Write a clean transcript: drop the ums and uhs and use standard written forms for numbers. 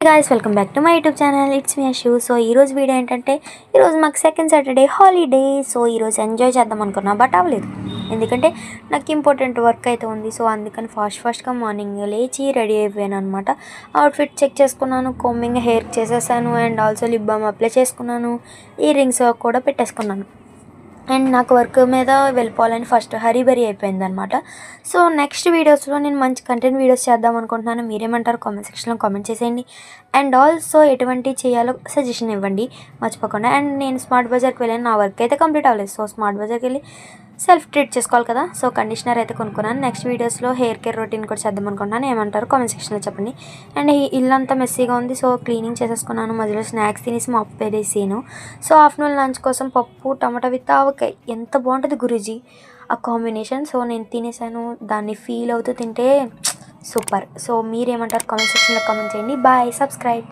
guys, welcome back to my YouTube channel. It's me Ashu. So ఈ రోజు video ఏంటంటే ఈ రోజు మాకు సెకండ్ సాటర్డే హాలిడే. సో ఈ రోజు ఎంజాయ్ చేద్దాం అనుకున్నా బట్ అవ్వలేదు, ఎందుకంటే నాకు ఇంపార్టెంట్ వర్క్ అయితే ఉంది. సో అందుకని ఫాస్ట్గా మార్నింగ్ లేచి రెడీ అయిపోయాను అనమాట. అవుట్ఫిట్ చెక్ చేసుకున్నాను, కోమింగ్ హెయిర్ చేసేసాను and also lip balm apply చేసుకున్నాను, ఇయర్ రింగ్స్ కూడా పెట్టేసుకున్నాను. అండ్ నాకు వర్క్ మీద వెళ్ళిపోవాలని ఫస్ట్ హరీబరీ అయిపోయింది అనమాట. సో నెక్స్ట్ వీడియోస్లో నేను మంచి కంటెంట్ వీడియోస్ చేద్దాం అనుకుంటున్నాను. మీరేమంటారు కామెంట్ సెక్షన్లో కామెంట్ చేసేయండి. అండ్ ఆల్సో ఎటువంటి చేయాలో సజెషన్ ఇవ్వండి మర్చిపోకుండా. అండ్ నేను స్మార్ట్ బజార్కి వెళ్ళాను, నా వర్క్ అయితే కంప్లీట్ అవ్వలేదు. సో స్మార్ట్ బజార్కి వెళ్ళి సెల్ఫ్ ట్రీట్ చేసుకోవాలి కదా. సో కండిషనర్ అయితే కొనుక్కున్నాను. నెక్స్ట్ వీడియోస్లో హెయిర్ కేర్ రొటీన్ కూడా చేద్దాం అనుకుంటున్నాను. ఏమంటారు కామెంట్ సెక్షన్లో చెప్పండి. అండ్ ఇల్లంతా మెస్సీగా ఉంది, సో క్లీనింగ్ చేసేసుకున్నాను. మధ్యలో స్నాక్స్ తినేసి మాప్ పెట్టేసాను. సో ఆఫ్టర్నూన్ లంచ్ కోసం పప్పు టమాటా విత్ ఆవకాయ ఎంత బాగుంటుంది గురూజీ ఆ కాంబినేషన్. సో నేను తినేసాను, దాన్ని ఫీల్ అవుతూ తింటే సూపర్. సో మీరేమంటారు కామెంట్ సెక్షన్లో కామెంట్ చేయండి. Bye, subscribe.